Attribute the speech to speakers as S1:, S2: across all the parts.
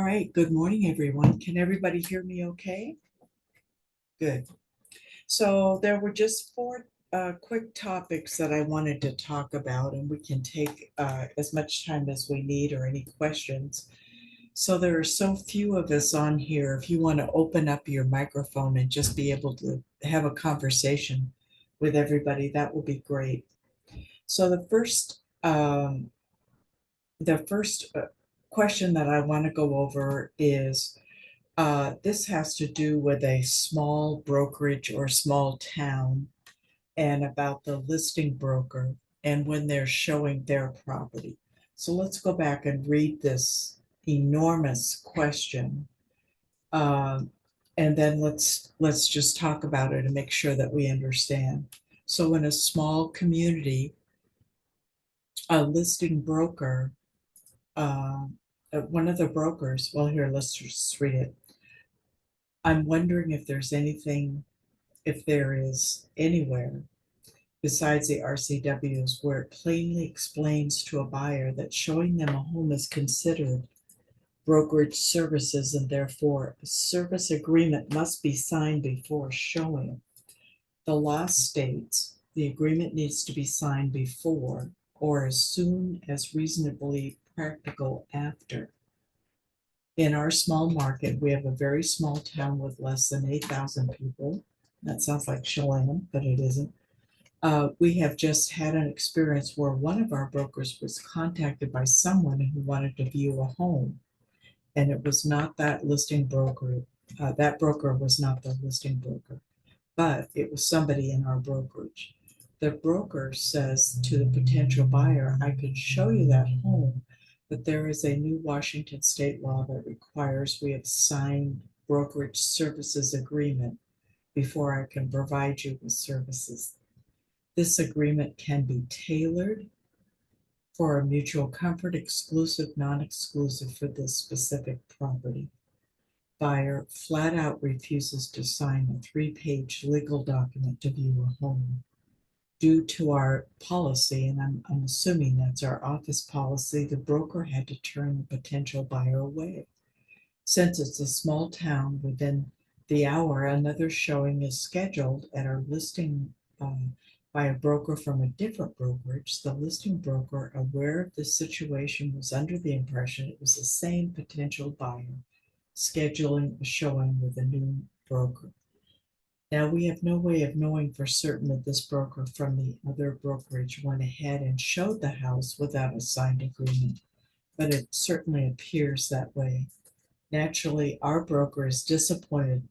S1: right, good morning, everyone. Can everybody hear me okay? Good. So there were just four quick topics that I wanted to talk about, and we can take as much time as we need or any questions. So there are so few of us on here. If you want to open up your microphone and just be able to have a conversation with everybody, that would be great. So the first question that I want to go over is this has to do with a small brokerage or small town and about the listing broker and when they're showing their property. So let's go back and read this enormous question. Um, and then let's just talk about it and make sure that we understand. So in a small community, a listing broker, uh, one of the brokers, well, here, let's just read it. I'm wondering if there is anywhere besides the RCWs where it plainly explains to a buyer that showing them a home is considered brokerage services and therefore a service agreement must be signed before showing. The law states the agreement needs to be signed before or as soon as reasonably practical after. In our small market, we have a very small town with less than 8,000 people. That sounds like Chelan, but it isn't. We have just had an experience where one of our brokers was contacted by someone who wanted to view a home, and it was not that listing broker. That broker was not the listing broker, but it was somebody in our brokerage. The broker says to the potential buyer, I could show you that home, but there is a new Washington state law that requires we have signed brokerage services agreement before I can provide you with services. This agreement can be tailored for a mutual comfort, exclusive, non-exclusive for this specific property. Buyer flat out refuses to sign a 3-page legal document to view a home. Due to our policy, and I'm assuming that's our office policy, the broker had to turn the potential buyer away. Since it's a small town, within the hour, another showing is scheduled at our listing by a broker from a different brokerage. The listing broker, aware of the situation, was under the impression it was the same potential buyer scheduling a showing with a new broker. Now, we have no way of knowing for certain that this broker from the other brokerage went ahead and showed the house without a signed agreement, but it certainly appears that way. Naturally, our broker is disappointed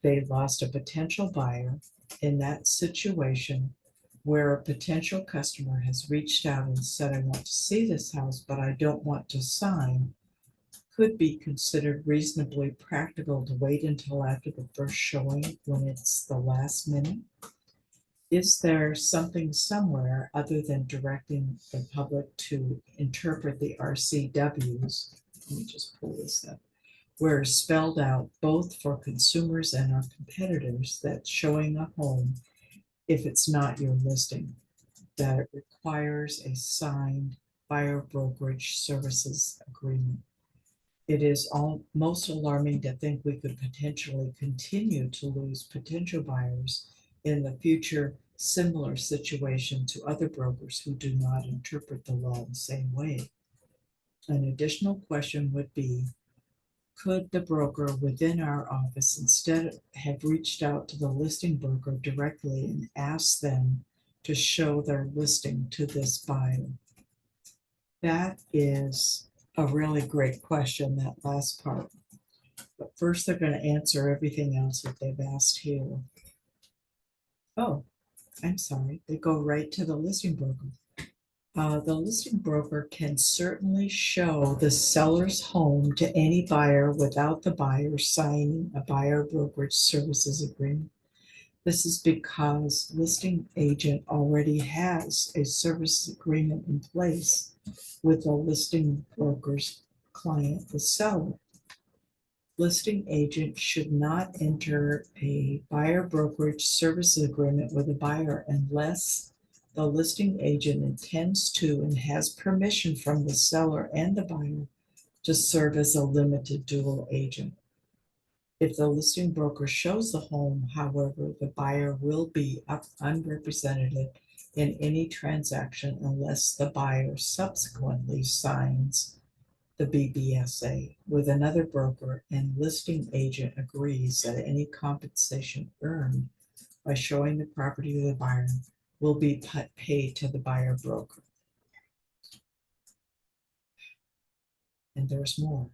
S1: they lost a potential buyer in that situation where a potential customer has reached out and said, I want to see this house, but I don't want to sign. Could be considered reasonably practical to wait until after the first showing when it's the last minute. Is there something somewhere other than directing the public to interpret the RCWs? Let me just pull this up. Where it's spelled out both for consumers and our competitors that showing a home, if it's not your listing, that it requires a signed buyer brokerage services agreement. It is most alarming to think we could potentially continue to lose potential buyers in the future, similar situation to other brokers who do not interpret the law the same way. An additional question would be, could the broker within our office instead have reached out to the listing broker directly and asked them to show their listing to this buyer? That is a really great question, that last part. But first, they're going to answer everything else that they've asked here. Oh, I'm sorry. They go right to the listing broker. The listing broker can certainly show the seller's home to any buyer without the buyer signing a buyer brokerage services agreement. This is because listing agent already has a service agreement in place with the listing broker's client, the seller. Listing agent should not enter a buyer brokerage services agreement with a buyer unless the listing agent intends to and has permission from the seller and the buyer to serve as a limited dual agent. If the listing broker shows the home, however, the buyer will be unrepresented in any transaction unless the buyer subsequently signs the BBSA with another broker and listing agent agrees that any compensation earned by showing the property to the buyer will be paid to the buyer broker. And there's more.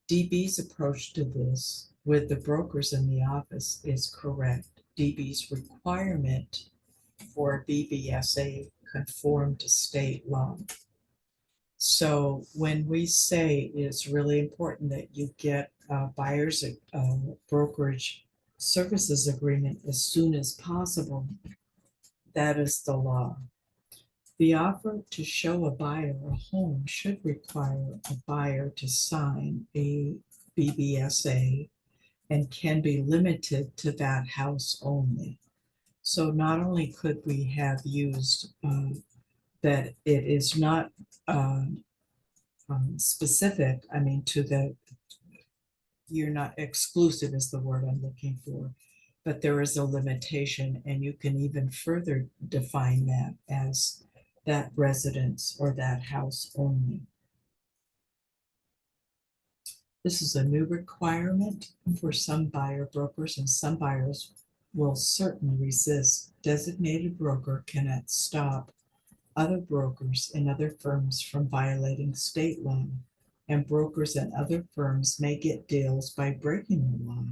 S1: DB's approach to this with the brokers in the office is correct. DB's requirement for BBSA conform to state law. So when we say it's really important that you get a buyer's brokerage services agreement as soon as possible, that is the law. The offer to show a buyer a home should require a buyer to sign a BBSA and can be limited to that house only. So not only could we have used that it is not specific, I mean, to the, you're not exclusive is the word I'm looking for, but there is a limitation, and you can even further define that as that residence or that house only. This is a new requirement for some buyer brokers, and some buyers will certainly resist. Designated broker cannot stop other brokers and other firms from violating state law, and brokers and other firms may get deals by breaking the law.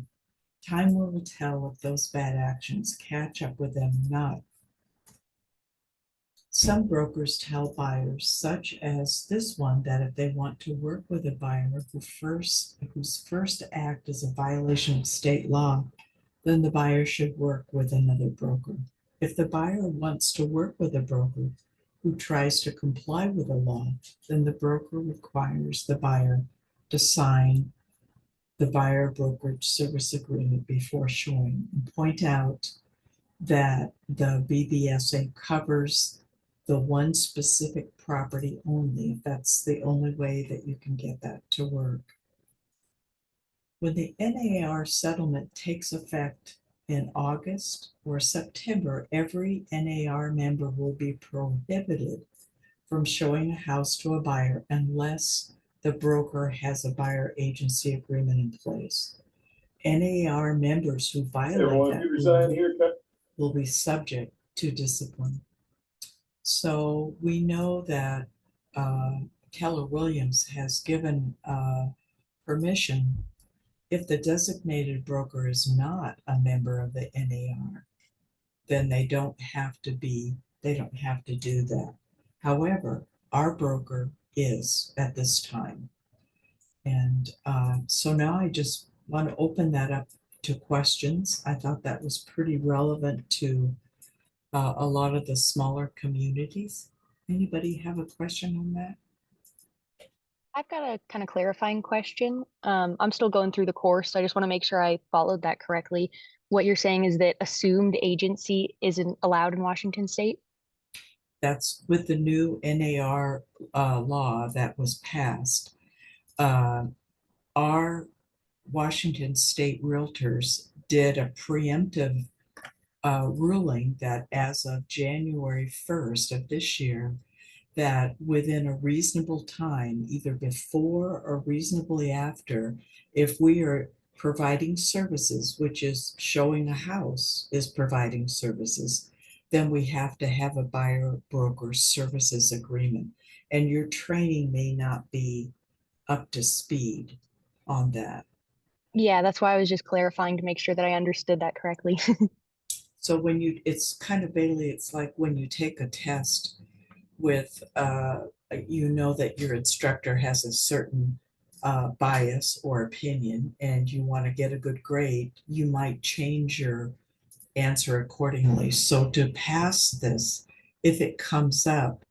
S1: Time will tell if those bad actions catch up with them or not. Some brokers tell buyers, such as this one, that if they want to work with a buyer whose first act is a violation of state law, then the buyer should work with another broker. If the buyer wants to work with a broker who tries to comply with the law, then the broker requires the buyer to sign the buyer brokerage service agreement before showing, and point out that the BBSA covers the one specific property only, if that's the only way that you can get that to work. When the NAR settlement takes effect in August or September, every NAR member will be prohibited from showing a house to a buyer unless the broker has a buyer agency agreement in place. NAR members who violate that rule will be subject to discipline. So we know that Keller Williams has given permission if the designated broker is not a member of the NAR, then they don't have to do that. However, our broker is at this time. And so now I just want to open that up to questions. I thought that was pretty relevant to a lot of the smaller communities. Anybody have a question on that?
S2: I've got a kind of clarifying question. I'm still going through the course, so I just want to make sure I followed that correctly. What you're saying is that assumed agency isn't allowed in Washington State?
S1: That's with the new NAR law that was passed. Uh, our Washington State Realtors did a preemptive ruling that as of January 1st of this year, that within a reasonable time, either before or reasonably after, if we are providing services, which is showing a house is providing services, then we have to have a buyer broker services agreement. And your training may not be up to speed on that.
S2: Yeah, that's why I was just clarifying to make sure that I understood that correctly.
S1: So when you, it's kind of basically, it's like when you take a test with, you know that your instructor has a certain bias or opinion and you want to get a good grade, you might change your answer accordingly. So to pass this, if it comes up,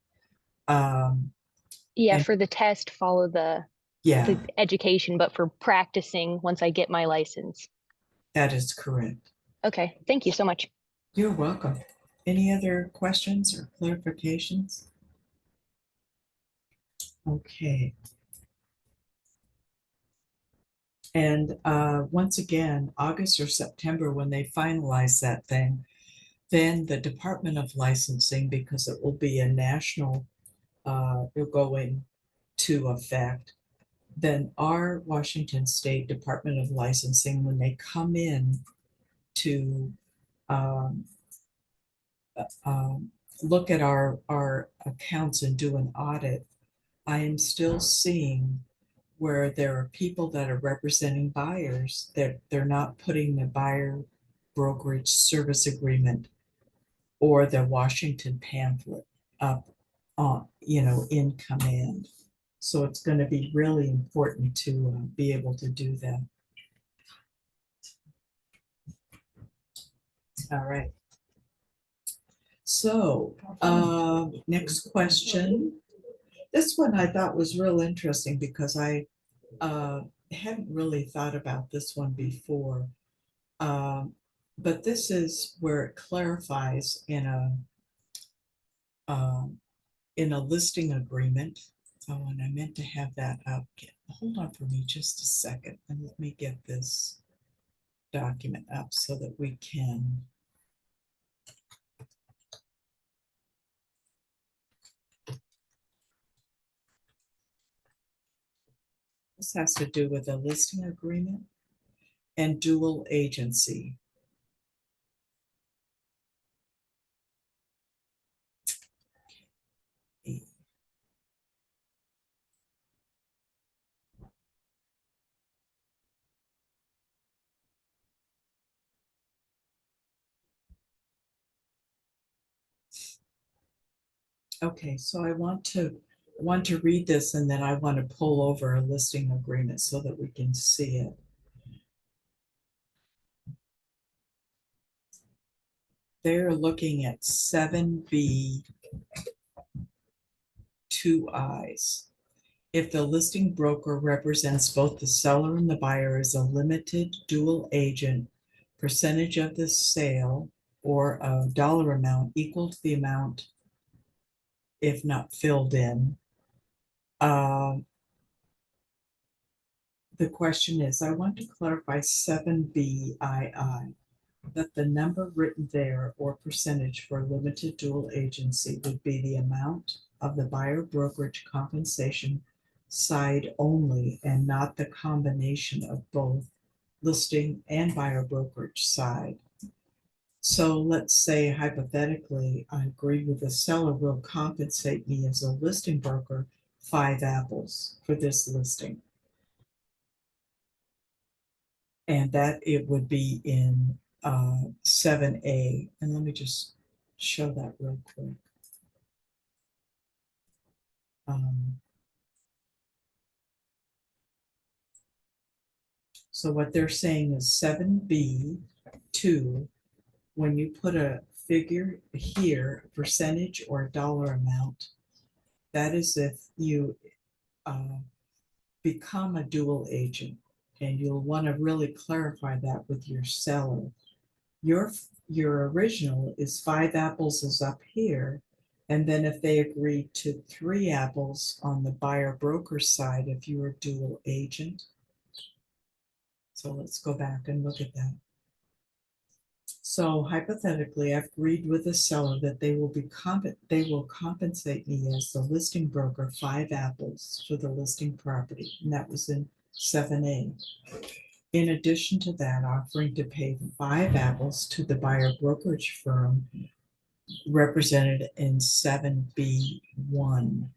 S2: Yeah,
S1: and
S2: for the test, follow
S1: yeah,
S2: the education, but for practicing once I get my license.
S1: that is correct.
S2: Okay, thank you so much.
S1: You're welcome. Any other questions or clarifications? Okay. And once again, August or September, when they finalize that thing, then the Department of Licensing, because it will be a national, will go into effect. Then our Washington State Department of Licensing, when they come in to um, um, look at our accounts and do an audit, I am still seeing where there are people that are representing buyers that they're not putting the buyer brokerage service agreement or the Washington pamphlet up on, in command. So it's going to be really important to be able to do that. All right. So, next question. This one I thought was real interesting because I uh, hadn't really thought about this one before. Um, but this is where it clarifies um, in a listing agreement. Oh, and I meant to have that up. Hold on for me just a second and let me get this document up so that we can. This has to do with a listing agreement and dual agency. Okay, so I want to read this and then I want to pull over a listing agreement so that we can see it. They're looking at 7B 2Is. If the listing broker represents both the seller and the buyer as a limited dual agent, percentage of the sale or a dollar amount equal to the amount if not filled in. Uh, the question is, I want to clarify 7BII, that the number written there or percentage for limited dual agency would be the amount of the buyer brokerage compensation side only and not the combination of both listing and buyer brokerage side. So let's say hypothetically, I agree with the seller will compensate me as a listing broker 5 apples for this listing. And that it would be in 7A. And let me just show that real quick. Um, so what they're saying is 7B2, when you put a figure here, a percentage or a dollar amount, that is if you uh, become a dual agent. And you'll want to really clarify that with your seller. Your your original is 5 apples is up here. And then if they agree to 3 apples on the buyer broker side, if you're a dual agent. So let's go back and look at that. So hypothetically, I've agreed with the seller that they will compensate me as the listing broker 5 apples for the listing property. And that was in 7A. In addition to that, offering to pay 5 apples to the buyer brokerage firm represented in 7B1.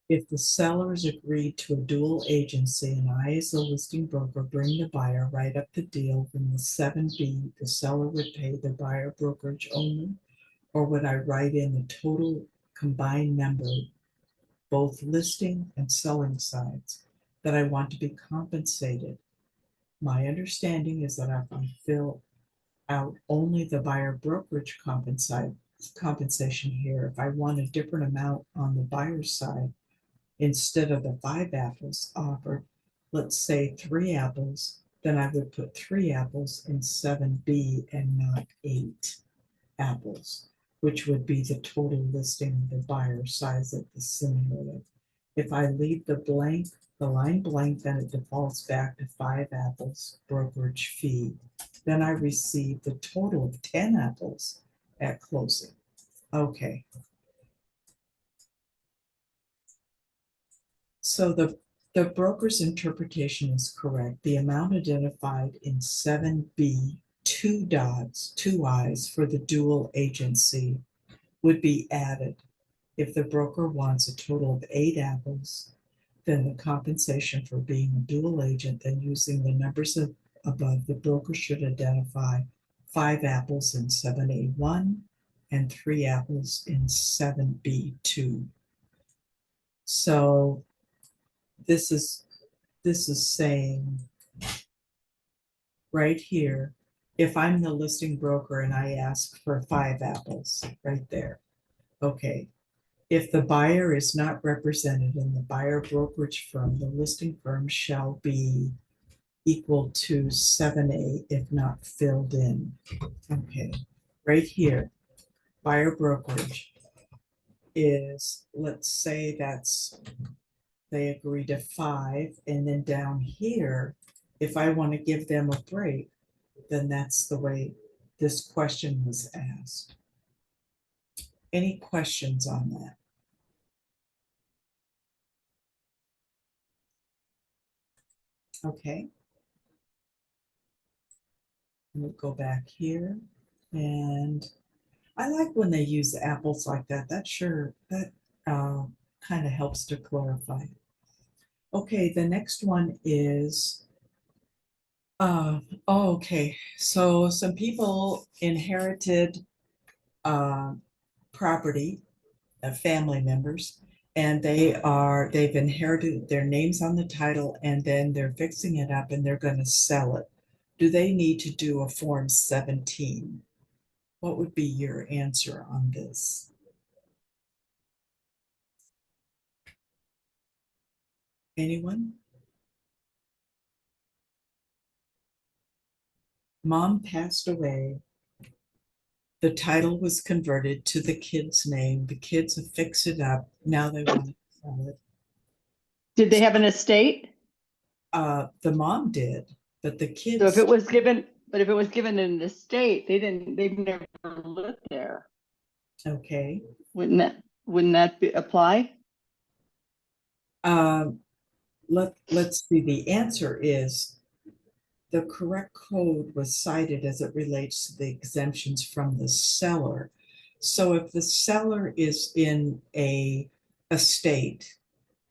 S1: If the sellers agreed to a dual agency and I, as the listing broker, bring the buyer, write up the deal, then the 7B, the seller would pay the buyer brokerage only, or would I write in the total combined number, both listing and selling sides, that I want to be compensated? My understanding is that if I fill out only the buyer brokerage compensation here, if I want a different amount on the buyer's side, instead of the 5 apples offered, let's say 3 apples, then I would put 3 apples in 7B and not 8 apples, which would be the total listing of the buyer size of the scenario. If I leave the blank the line blank, then it defaults back to 5 apples brokerage fee. Then I receive the total of 10 apples at closing. Okay. So the broker's interpretation is correct. The amount identified in 7B, 2 dots, 2 I's for the dual agency would be added. If the broker wants a total of 8 apples, then the compensation for being a dual agent, then using the numbers above, the broker should identify 5 apples in 7A1 and 3 apples in 7B2. So this is saying right here, if I'm the listing broker and I ask for 5 apples right there, okay. If the buyer is not represented in the buyer brokerage firm, the listing firm shall be equal to 7A if not filled in. Okay, right here, buyer brokerage is, let's say that's, they agree to 5, and then down here, if I want to give them a break, then that's the way this question was asked. Any questions on that? Okay. We'll go back here, and I like when they use apples like that. That sure, that kind of helps to clarify. Okay, the next one is, oh, okay, so some people inherited uh, property, family members, and they've inherited their names on the title, and then they're fixing it up and they're going to sell it. Do they need to do a Form 17? What would be your answer on this? Anyone? Mom passed away. The title was converted to the kid's name. The kids have fixed it up. Now they want to sell it.
S3: Did they have an estate?
S1: The mom did, but the
S3: So if
S1: kids,
S3: it was given, but if it was given an estate, they've never lived there.
S1: okay.
S3: Wouldn't that apply?
S1: Let's see. The answer is the correct code was cited as it relates to the exemptions from the seller. So if the seller is in a estate,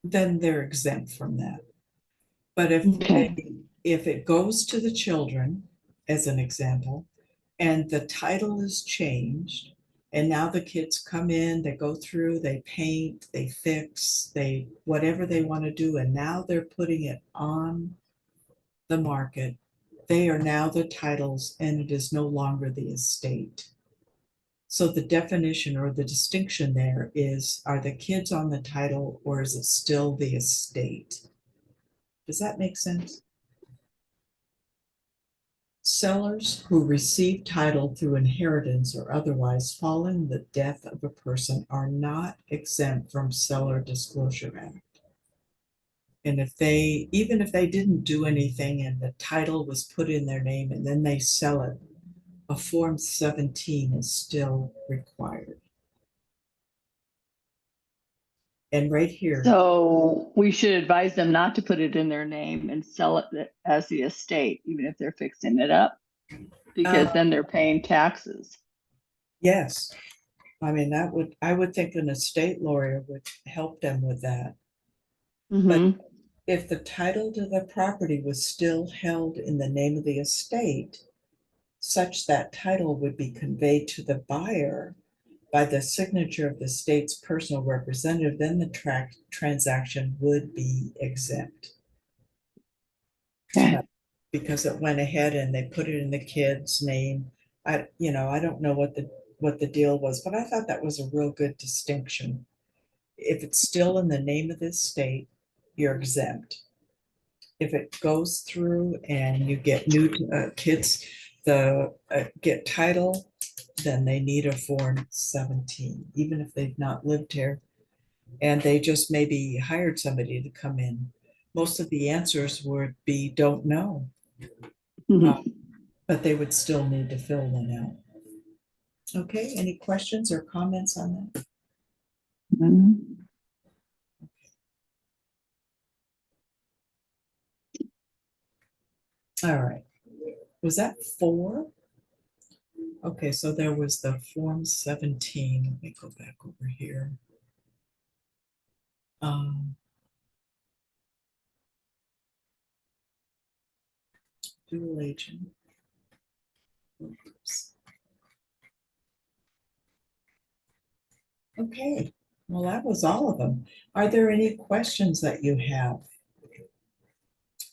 S1: then they're exempt from that. But
S3: Okay.
S1: if it goes to the children, as an example, and the title is changed, and now the kids come in, they go through, they paint, they fix, they whatever they want to do, and now they're putting it on the market. They are now the titles, and it is no longer the estate. So the definition or the distinction there is, are the kids on the title or is it still the estate? Does that make sense? Sellers who receive title through inheritance or otherwise following the death of a person are not exempt from Seller Disclosure Act. And even if they didn't do anything and the title was put in their name and then they sell it, a Form 17 is still required. And right here,
S3: So we should advise them not to put it in their name and sell it as the estate, even if they're fixing it up, because then they're paying taxes.
S1: yes, I mean, I would think an estate lawyer would help them with that. But
S3: Mm-hmm.
S1: if the title to the property was still held in the name of the estate, such that title would be conveyed to the buyer by the signature of the state's personal representative, then the transaction would be exempt.
S3: Okay.
S1: Because it went ahead and they put it in the kid's name. I don't know what the deal was, but I thought that was a real good distinction. If it's still in the name of the state, you're exempt. If it goes through and you get new kids, get title, then they need a Form 17, even if they've not lived here and they just maybe hired somebody to come in. most of the answers would be don't know,
S3: Mhm.
S1: but they would still need to fill one out. Okay, any questions or comments on that?
S3: Mhm.
S1: All right. Was that 4? Okay, so there was the Form 17. Let me go back over here. Um, Dual agent. Oops. Okay, well, that was all of them. Are there any questions that you have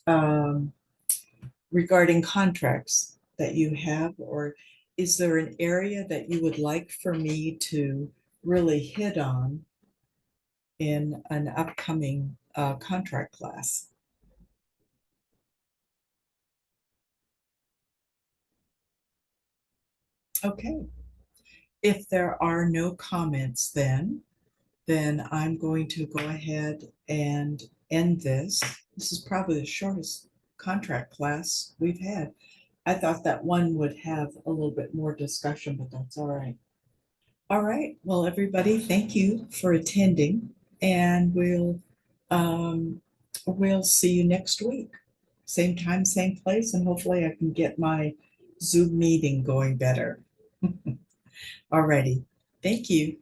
S1: um, regarding contracts that you have, or is there an area that you would like for me to really hit on in an upcoming contract class? Okay, if there are no comments, then I'm going to go ahead and end this. This is probably the shortest contract class we've had. I thought that one would have a little bit more discussion, but that's all right. All right, well, everybody, thank you for attending, and we'll see you next week. Same time, same place, and hopefully I can get my Zoom meeting going better. All righty, thank you.